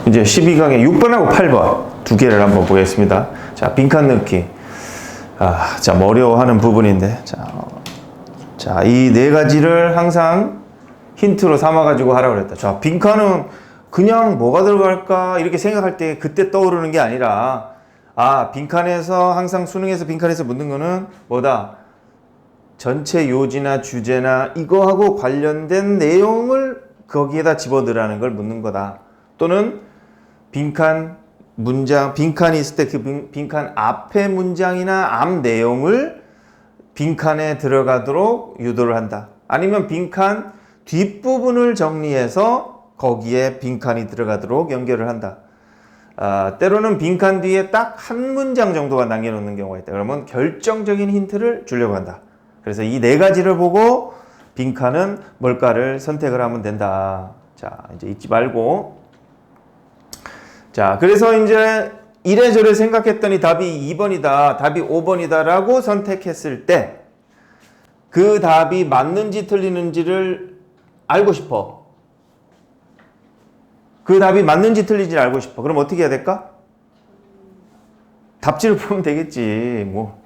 이제 12강의 6번하고 8번 두 개를 한번 보겠습니다. 자, 빈칸 넣기. 자, 어려워하는 부분인데. 자, 이 네 가지를 항상 힌트로 삼아가지고 하라고 그랬다. 자, 빈칸은 그냥 뭐가 들어갈까? 이렇게 생각할 때 그때 떠오르는 게 아니라, 빈칸에서 항상 수능에서 빈칸에서 묻는 거는 뭐다? 전체 요지나 주제나 이거하고 관련된 내용을 거기에다 집어넣으라는 걸 묻는 거다. 또는 빈칸 문장, 빈칸이 있을 때 그 빈칸 앞에 문장이나 앞 내용을 빈칸에 들어가도록 유도를 한다. 아니면 빈칸 뒷부분을 정리해서 거기에 빈칸이 들어가도록 연결을 한다. 때로는 빈칸 뒤에 딱 한 문장 정도가 남겨놓는 경우가 있다. 그러면 결정적인 힌트를 주려고 한다. 그래서 이 네 가지를 보고 빈칸은 뭘까를 선택을 하면 된다. 자, 이제 잊지 말고. 자, 그래서 이제 이래저래 생각했더니 답이 2번이다, 답이 5번이다 라고 선택했을 때 그 답이 맞는지 틀리는지를 알고 싶어. 그 답이 맞는지 틀리는지를 알고 싶어. 그럼 어떻게 해야 될까? 답지를 보면 되겠지. 뭐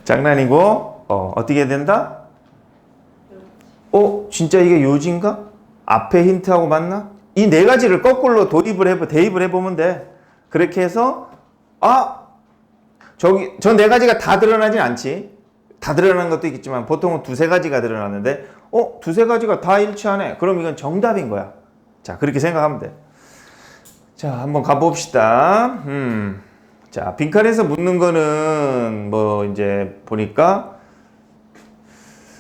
장난이고, 어떻게 해야 된다? 진짜 이게 요지인가? 앞에 힌트하고 맞나? 이 네 가지를 거꾸로 대입을 해보면 돼. 그렇게 해서, 저 네 가지가 다 드러나진 않지. 다 드러나는 것도 있겠지만, 보통은 두세 가지가 드러나는데, 두세 가지가 다 일치하네. 그럼 이건 정답인 거야. 자, 그렇게 생각하면 돼. 자, 한번 가봅시다. 자, 빈칸에서 묻는 거는, 이제, 보니까,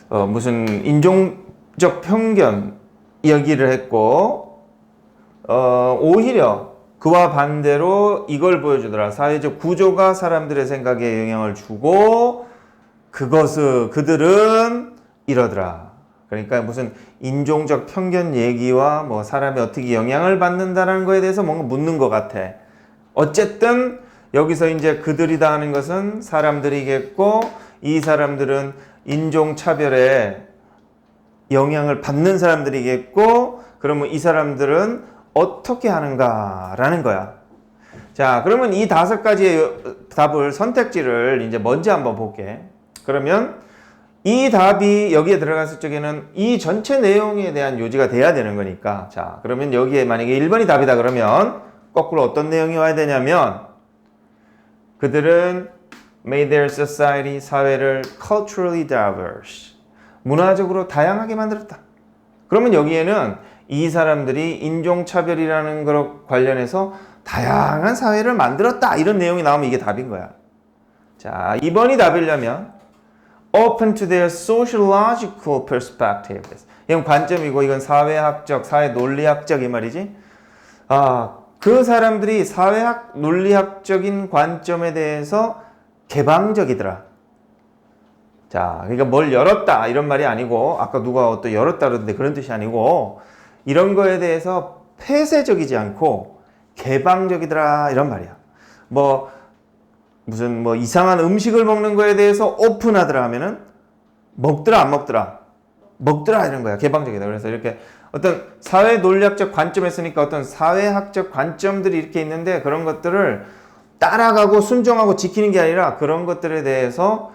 무슨 인종적 편견 이야기를 했고, 오히려 그와 반대로 이걸 보여주더라. 사회적 구조가 사람들의 생각에 영향을 주고, 그들은 이러더라. 그러니까 무슨 인종적 편견 얘기와 사람이 어떻게 영향을 받는다는 거에 대해서 뭔가 묻는 것 같아. 어쨌든, 여기서 이제 그들이다 하는 것은 사람들이겠고, 이 사람들은 인종차별에 영향을 받는 사람들이겠고, 그러면 이 사람들은 어떻게 하는가라는 거야. 자, 그러면 이 5가지의 답을, 선택지를 이제 먼저 한번 볼게. 그러면 이 답이 여기에 들어갔을 적에는 이 전체 내용에 대한 요지가 돼야 되는 거니까. 자, 그러면 여기에 만약에 1번이 답이다 그러면 거꾸로 어떤 내용이 와야 되냐면, 그들은 made their society, 사회를 culturally diverse, 문화적으로 다양하게 만들었다. 그러면 여기에는 이 사람들이 인종차별이라는 것과 관련해서 다양한 사회를 만들었다, 이런 내용이 나오면 이게 답인 거야. 자, 2번이 답이려면 open to their sociological perspectives, 이건 관점이고 이건 사회학적, 사회논리학적 이 말이지. 그 사람들이 사회학, 논리학적인 관점에 대해서 개방적이더라. 자, 그러니까 뭘 열었다 이런 말이 아니고, 아까 누가 또 열었다 그러는데 그런 뜻이 아니고, 이런 거에 대해서 폐쇄적이지 않고 개방적이더라 이런 말이야. 무슨 이상한 음식을 먹는 거에 대해서 오픈하더라 하면은 먹더라 안 먹더라? 먹더라 이런 거야. 개방적이다. 그래서 이렇게 어떤 사회 논리학적 관점에 쓰니까 어떤 사회학적 관점들이 이렇게 있는데, 그런 것들을 따라가고 순종하고 지키는 게 아니라 그런 것들에 대해서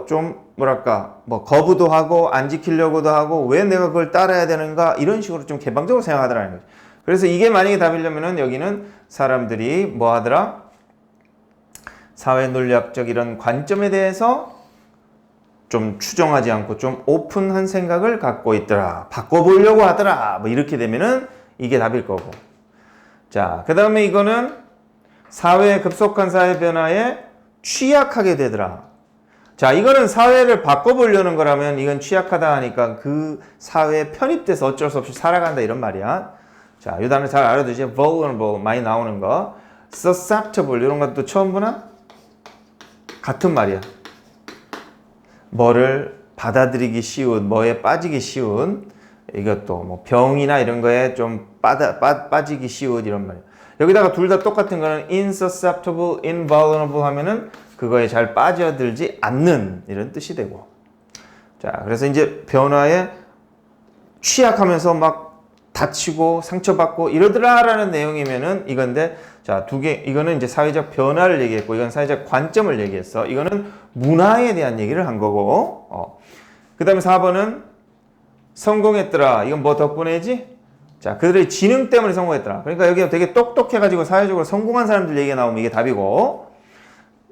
좀 뭐랄까 거부도 하고 안 지키려고도 하고, 왜 내가 그걸 따라야 되는가 이런 식으로 좀 개방적으로 생각하더라는 거지. 그래서 이게 만약에 답이려면은 여기는 사람들이 뭐 하더라? 사회 논리학적 이런 관점에 대해서 좀 추정하지 않고 좀 오픈한 생각을 갖고 있더라. 바꿔보려고 하더라. 이렇게 되면은 이게 답일 거고. 자, 그 다음에 이거는 사회의 급속한 사회 변화에 취약하게 되더라. 자, 이거는 사회를 바꿔보려는 거라면 이건 취약하다 하니까 그 사회에 편입돼서 어쩔 수 없이 살아간다 이런 말이야. 자, 이 단어 잘 알아두지. vulnerable 많이 나오는 거. susceptible 이런 것도 처음 보나? 같은 말이야. 뭐를 받아들이기 쉬운, 뭐에 빠지기 쉬운, 이것도 병이나 이런 거에 좀 빠지기 쉬운 이런 말이야. 여기다가 둘 다 똑같은 거는 insusceptible, invulnerable 하면은 그거에 잘 빠져들지 않는 이런 뜻이 되고. 자, 그래서 이제 변화에 취약하면서 다치고 상처받고 이러더라라는 내용이면은 이건데, 자, 두 개, 이거는 이제 사회적 변화를 얘기했고, 이건 사회적 관점을 얘기했어. 이거는 문화에 대한 얘기를 한 거고, 그 다음에 4번은 성공했더라. 이건 뭐 덕분에지? 자, 그들의 지능 때문에 성공했더라. 그러니까 여기 되게 똑똑해가지고 사회적으로 성공한 사람들 얘기가 나오면 이게 답이고,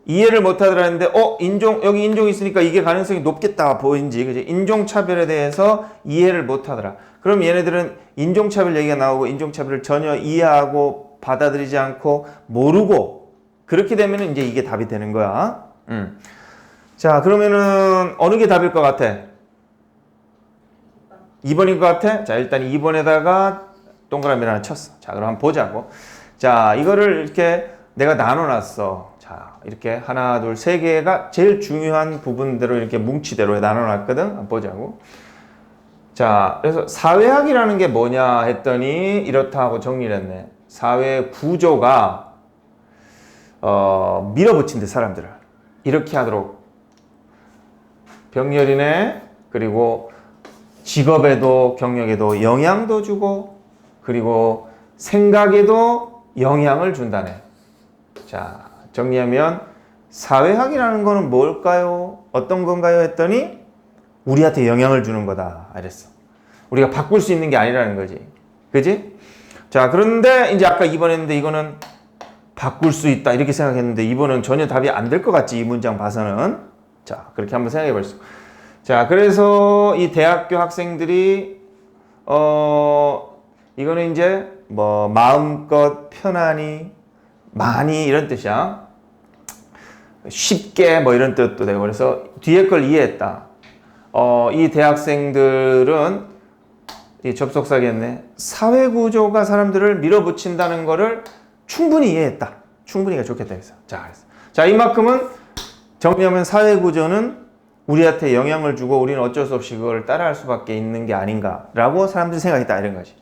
이해를 못하더라 했는데, 여기 인종이 있으니까 이게 가능성이 높겠다 보인지, 그지? 인종차별에 대해서 이해를 못하더라. 그럼 얘네들은 인종차별 얘기가 나오고, 인종차별을 전혀 이해하고, 받아들이지 않고, 모르고, 그렇게 되면 이제 이게 답이 되는 거야. 자, 그러면은, 어느 게 답일 것 같아? 2번인 것 같아? 자, 일단 2번에다가 동그라미를 하나 쳤어. 자, 그럼 한번 보자고. 자, 이거를 이렇게 내가 나눠놨어. 자, 이렇게 하나, 둘, 세 개가 제일 중요한 부분대로 이렇게 뭉치대로 나눠놨거든. 한번 보자고. 자, 그래서 사회학이라는 게 뭐냐 했더니 이렇다 하고 정리를 했네. 사회 구조가 밀어붙인대, 사람들을. 이렇게 하도록. 병렬이네. 그리고 직업에도 경력에도 영향도 주고, 그리고 생각에도 영향을 준다네. 자, 정리하면 사회학이라는 거는 뭘까요? 어떤 건가요? 했더니 우리한테 영향을 주는 거다. 이랬어. 우리가 바꿀 수 있는 게 아니라는 거지. 그지? 자, 그런데 이제 아까 2번 했는데 이거는 바꿀 수 있다 이렇게 생각했는데 2번은 전혀 답이 안 될 것 같지, 이 문장 봐서는. 자, 그렇게 한번 생각해 볼 수. 자, 그래서 이 대학교 학생들이 이거는 이제 뭐 마음껏 편안히 많이 이런 뜻이야. 쉽게 뭐 이런 뜻도 되고, 그래서 뒤에 걸 이해했다. 이 대학생들은 이 접속사겠네. 사회 구조가 사람들을 밀어붙인다는 거를 충분히 이해했다. 충분히가 좋겠다 해서. 자, 이만큼은 정리하면 사회 구조는 우리한테 영향을 주고 우리는 어쩔 수 없이 그걸 따라할 수밖에 있는 게 아닌가라고 사람들이 생각했다, 이런 거지.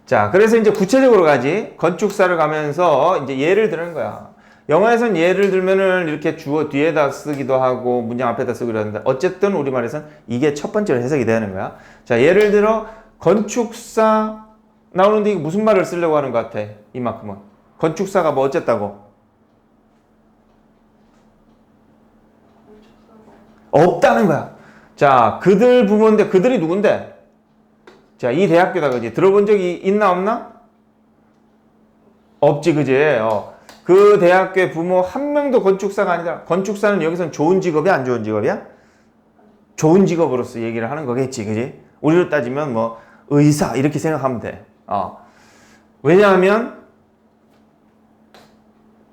자, 그래서 이제 구체적으로 가지. 건축사를 가면서 이제 예를 드는 거야. 영화에선 예를 들면은 이렇게 주어 뒤에다 쓰기도 하고 문장 앞에다 쓰기도 하는데, 어쨌든 우리말에선 이게 첫 번째로 해석이 되는 거야. 자, 예를 들어 건축사 나오는데 이게 무슨 말을 쓰려고 하는 것 같아? 이만큼은. 건축사가 뭐 어쨌다고? 없다는 거야. 자, 그들 부모인데 그들이 누군데? 자, 이 대학교다, 그지? 들어본 적이 있나 없나? 없지, 그지? 그 대학교의 부모 한 명도 건축사가 아니다. 건축사는 여기선 좋은 직업이야, 안 좋은 직업이야? 좋은 직업으로서 얘기를 하는 거겠지, 그지? 우리로 따지면 뭐 의사 이렇게 생각하면 돼. 왜냐하면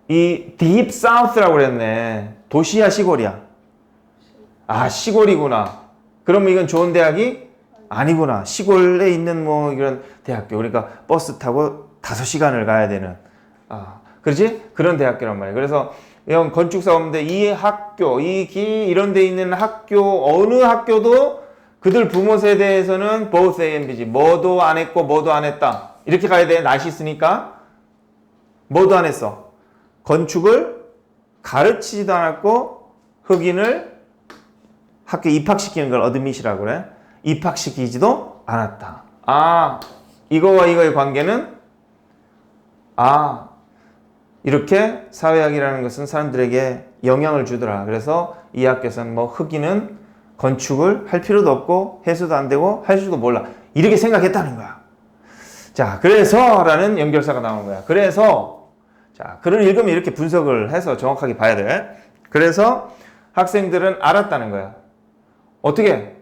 이 딥 사우스라고 그랬네. 도시야, 시골이야? 아, 시골이구나. 그러면 이건 좋은 대학이 아니구나. 시골에 있는 뭐 이런 대학교. 그러니까 버스 타고 5시간을 가야 되는. 그렇지? 그런 대학교란 말이야. 그래서 이건 건축사 없는데 이 학교, 이런 데 있는 학교, 어느 학교도 그들 부모 세대에서는 both A and B지. 뭐도 안 했고 뭐도 안 했다. 이렇게 가야 돼. 날씨 있으니까. 뭐도 안 했어. 건축을 가르치지도 않았고 흑인을 학교에 입학시키는 걸 어드밋이라고 그래. 입학시키지도 않았다. 이거와 이거의 관계는 이렇게 사회학이라는 것은 사람들에게 영향을 주더라. 그래서 이 학교에서는 뭐 흑인은 건축을 할 필요도 없고 해서도 안 되고 할 줄도 몰라. 이렇게 생각했다는 거야. 자, 그래서 라는 연결사가 나오는 거야. 그래서 자, 글을 읽으면 이렇게 분석을 해서 정확하게 봐야 돼. 그래서 학생들은 알았다는 거야. 어떻게?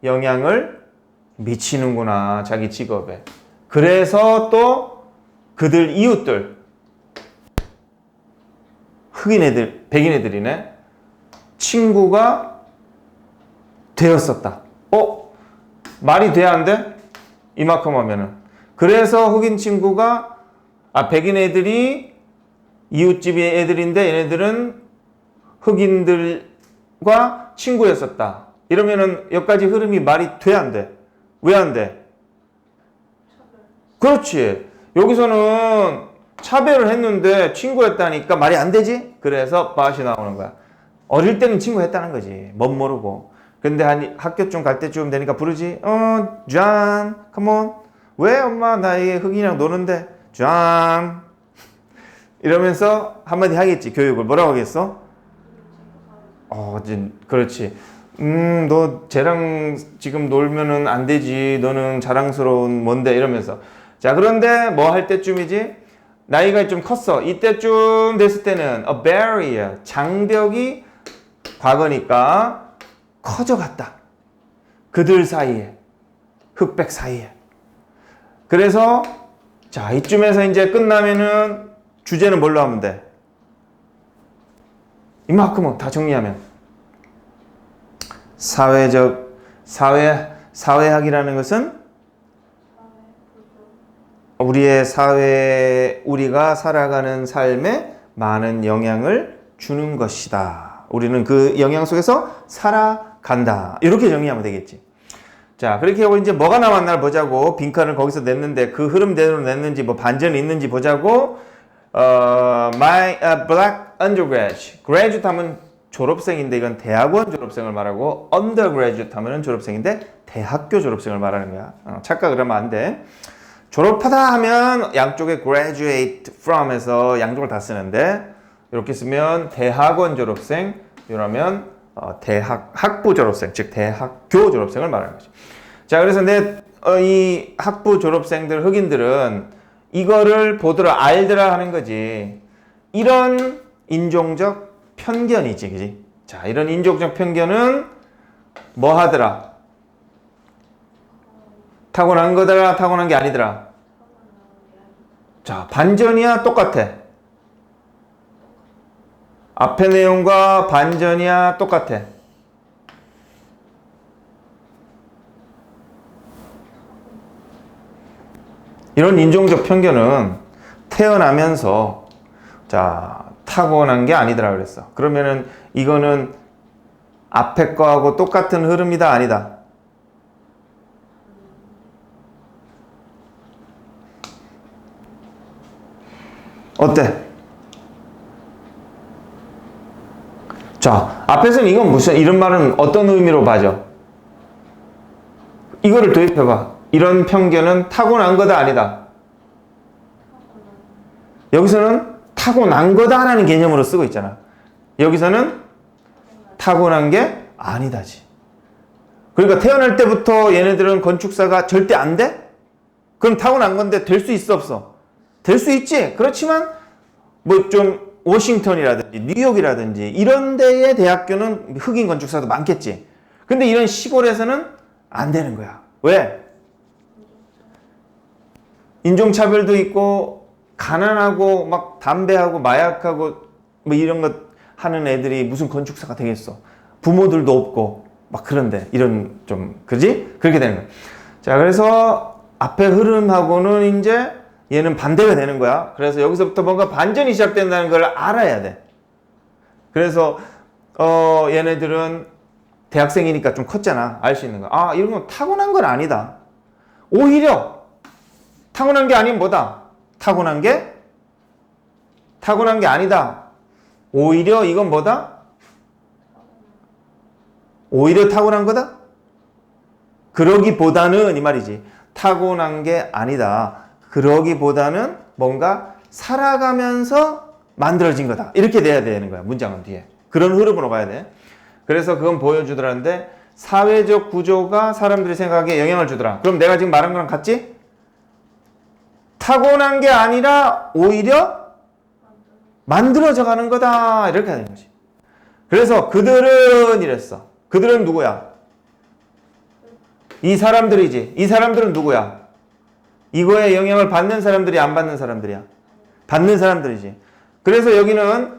영향을 미치는구나, 자기 직업에. 그래서 또 그들 이웃들, 흑인 애들, 백인 애들이네. 친구가 되었었다. 말이 돼야 안 돼? 이만큼 하면은. 그래서 흑인 친구가, 백인 애들이 이웃집의 애들인데 얘네들은 흑인들과 친구였었다. 이러면은 여기까지 흐름이 말이 돼, 안 돼? 왜 안 돼? 그렇지. 여기서는 차별을 했는데 친구였다니까 말이 안 되지? 그래서 but이 나오는 거야. 어릴 때는 친구했다는 거지. 멋 모르고. 근데 한 학교쯤 갈 때쯤 되니까 부르지. John, come on. 왜 엄마 나에게 흑인이랑 노는데? 짱 이러면서 한마디 하겠지. 교육을 뭐라고 하겠어? 그렇지. 너 쟤랑 지금 놀면은 안 되지. 너는 자랑스러운 뭔데 이러면서. 자, 그런데 뭐 할 때쯤이지? 나이가 좀 컸어. 이때쯤 됐을 때는 a barrier, 장벽이 과거니까 커져갔다. 그들 사이에, 흑백 사이에. 그래서 자, 이쯤에서 이제 끝나면은 주제는 뭘로 하면 돼? 이만큼은 다 정리하면 사회학이라는 것은 우리의 사회, 우리가 살아가는 삶에 많은 영향을 주는 것이다. 우리는 그 영향 속에서 살아간다. 이렇게 정리하면 되겠지. 자, 그렇게 하고 이제 뭐가 남았나 보자고. 빈칸을 거기서 냈는데 그 흐름대로 냈는지 뭐 반전이 있는지 보자고. My black undergrad. graduate 하면 졸업생인데 이건 대학원 졸업생을 말하고 undergraduate 하면 졸업생인데 대학교 졸업생을 말하는 거야. 착각을 하면 안 돼. 졸업하다 하면 양쪽에 graduate from에서 양쪽을 다 쓰는데 이렇게 쓰면 대학원 졸업생, 이러면 학부 졸업생, 즉 대학교 졸업생을 말하는 거죠. 자, 그래서 이 학부 졸업생들, 흑인들은 이거를 보더라, 알더라 하는 거지. 이런 인종적 편견이지, 그지? 자, 이런 인종적 편견은 뭐 하더라? 타고난 거더라, 타고난 게 아니더라. 자, 반전이야, 똑같아. 앞의 내용과 반전이야, 똑같아. 이런 인종적 편견은 태어나면서 자, 타고난 게 아니더라 그랬어. 그러면은 이거는 앞에 거하고 똑같은 흐름이다, 아니다? 어때? 자, 앞에서는 이건 무슨, 이런 말은 어떤 의미로 봐줘? 이거를 도입해봐. 이런 편견은 타고난 거다, 아니다? 여기서는 타고난 거다라는 개념으로 쓰고 있잖아. 여기서는 타고난 게 아니다지. 그러니까 태어날 때부터 얘네들은 건축사가 절대 안 돼? 그럼 타고난 건데 될 수 있어, 없어? 될 수 있지. 그렇지만 뭐 좀 워싱턴이라든지 뉴욕이라든지 이런 데의 대학교는 흑인 건축사도 많겠지. 근데 이런 시골에서는 안 되는 거야. 왜? 인종차별도 있고 가난하고 막 담배하고 마약하고 뭐 이런 것 하는 애들이 무슨 건축사가 되겠어. 부모들도 없고 막 그런데 이런 좀 그지? 그렇게 되는 거야. 자, 그래서 앞에 흐름하고는 이제 얘는 반대가 되는 거야. 그래서 여기서부터 뭔가 반전이 시작된다는 걸 알아야 돼. 그래서 얘네들은 대학생이니까 좀 컸잖아. 알 수 있는 거. 아, 이런 건 타고난 건 아니다. 오히려 타고난 게 아닌 뭐다? 타고난 게 아니다. 오히려 이건 뭐다? 오히려 타고난 거다? 그러기보다는 이 말이지. 타고난 게 아니다. 그러기보다는 뭔가 살아가면서 만들어진 거다. 이렇게 돼야 되는 거야. 문장은 뒤에. 그런 흐름으로 가야 돼. 그래서 그건 보여주더라는데 사회적 구조가 사람들이 생각하기에 영향을 주더라. 그럼 내가 지금 말한 거랑 같지? 타고난 게 아니라 오히려 만들어져 가는 거다. 이렇게 하는 거지. 그래서 그들은 이랬어. 그들은 누구야? 이 사람들이지. 이 사람들은 누구야? 이거에 영향을 받는 사람들이 안 받는 사람들이야? 받는 사람들이지. 그래서 여기는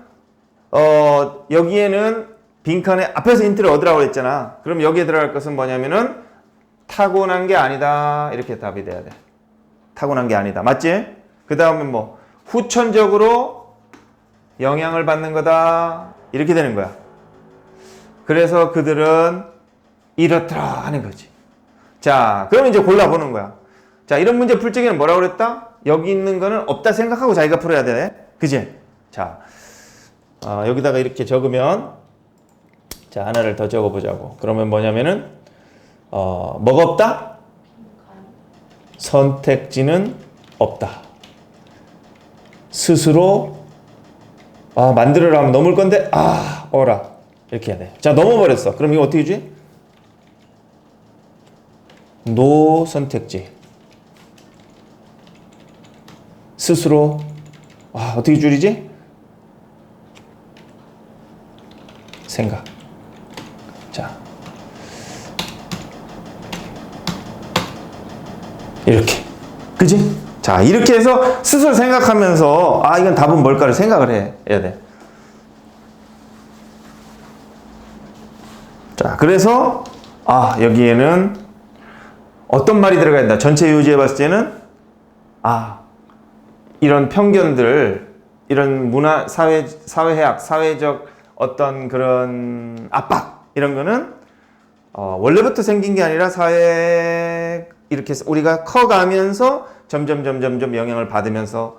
여기에는 빈칸에 앞에서 힌트를 얻으라고 했잖아. 그럼 여기에 들어갈 것은 뭐냐면은 타고난 게 아니다. 이렇게 답이 돼야 돼. 타고난 게 아니다. 맞지? 그 다음에 뭐 후천적으로 영향을 받는 거다. 이렇게 되는 거야. 그래서 그들은 이렇더라 하는 거지. 자, 그럼 이제 골라보는 거야. 자, 이런 문제 풀 적에는 뭐라고 그랬다? 여기 있는 거는 없다 생각하고 자기가 풀어야 돼. 그지? 자, 여기다가 이렇게 적으면 자, 하나를 더 적어보자고. 그러면 뭐냐면은 뭐가 없다? 선택지는 없다. 스스로 만들어라 하면 넘을 건데 어라 이렇게 해야 돼. 자, 넘어버렸어. 그럼 이거 어떻게 주지? 노 선택지. 스스로 어떻게 줄이지? 생각. 자, 이렇게. 그지? 자, 이렇게 해서 스스로 생각하면서 이건 답은 뭘까를 생각을 해야 돼. 자, 그래서 여기에는 어떤 말이 들어가야 된다. 전체 요지에 봤을 때는 이런 편견들, 이런 문화, 사회학, 사회적 어떤 그런 압박 이런 거는 원래부터 생긴 게 아니라 사회 이렇게 우리가 커가면서 점점 영향을 받으면서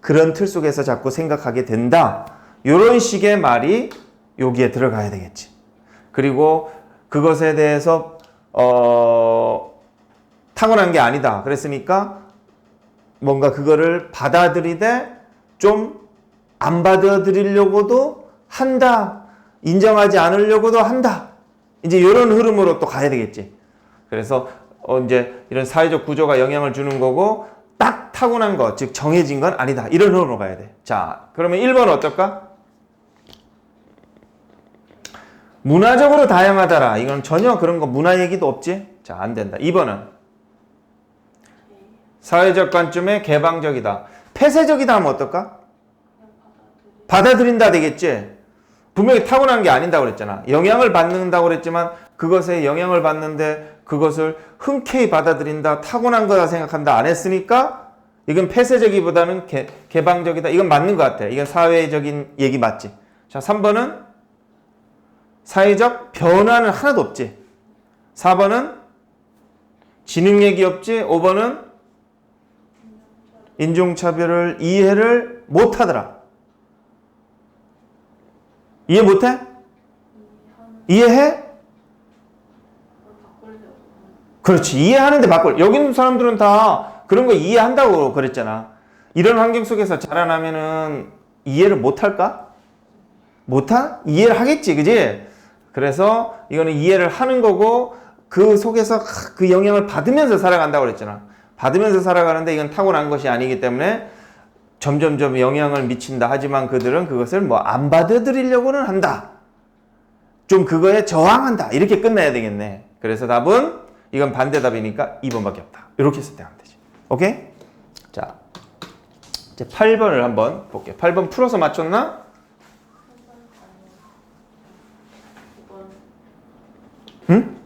그런 틀 속에서 자꾸 생각하게 된다. 이런 식의 말이 여기에 들어가야 되겠지. 그리고 그것에 대해서 타고난 게 아니다. 그랬으니까 뭔가 그거를 받아들이되 좀 안 받아들이려고도 한다. 인정하지 않으려고도 한다. 이제 이런 흐름으로 또 가야 되겠지. 그래서 이제 이런 사회적 구조가 영향을 주는 거고 딱 타고난 것, 즉 정해진 건 아니다. 이런 흐름으로 가야 돼. 자, 그러면 1번 어떨까? 문화적으로 다양하다라. 이건 전혀 그런 거 문화 얘기도 없지? 자, 안 된다. 2번은 사회적 관점에 개방적이다. 폐쇄적이다 하면 어떨까? 받아들인다 되겠지? 분명히 타고난 게 아닌다고 그랬잖아. 영향을 받는다고 그랬지만 그것에 영향을 받는데 그것을 흔쾌히 받아들인다, 타고난 거다 생각한다 안 했으니까 이건 폐쇄적이보다는 개방적이다. 이건 맞는 것 같아. 이건 사회적인 얘기 맞지? 자, 3번은 사회적 변화는 하나도 없지. 4번은 지능 얘기 없지. 5번은 인종차별을 이해를 못하더라. 이해 못해? 이해해? 그렇지. 이해하는데 여기 있는 사람들은 다 그런 거 이해한다고 그랬잖아. 이런 환경 속에서 자라나면은 이해를 못할까? 못하? 이해를 하겠지. 그지? 그래서 이거는 이해를 하는 거고 그 속에서 그 영향을 받으면서 살아간다고 그랬잖아. 받으면서 살아가는데 이건 타고난 것이 아니기 때문에 점점점 영향을 미친다. 하지만 그들은 그것을 안 받아들이려고는 한다. 좀 그거에 저항한다. 이렇게 끝내야 되겠네. 그래서 답은 이건 반대답이니까 2번밖에 없다. 이렇게 했을 때 하면 되지. 오케이? 자, 이제 8번을 한번 볼게요. 8번 풀어서 맞췄나? 응?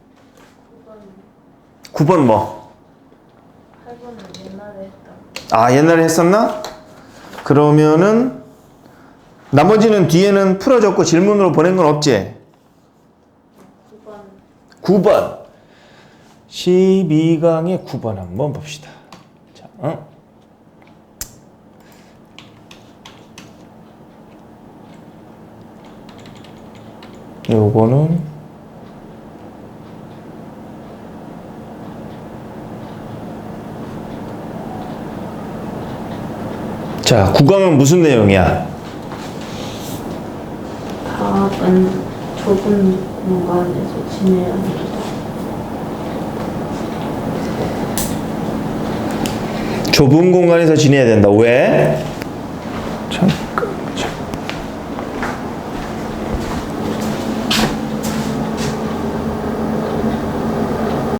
9번 뭐? 8번은 옛날에 했다. 옛날에 했었나? 그러면은 나머지는 뒤에는 풀어줬고 질문으로 보낸 건 없지? 9번 12강의 9번 한번 봅시다. 자, 요거는 자, 9강은 무슨 내용이야? 답은 좁은 공간에서 지내야 합니다. 좁은 공간에서 지내야 된다. 왜? 참.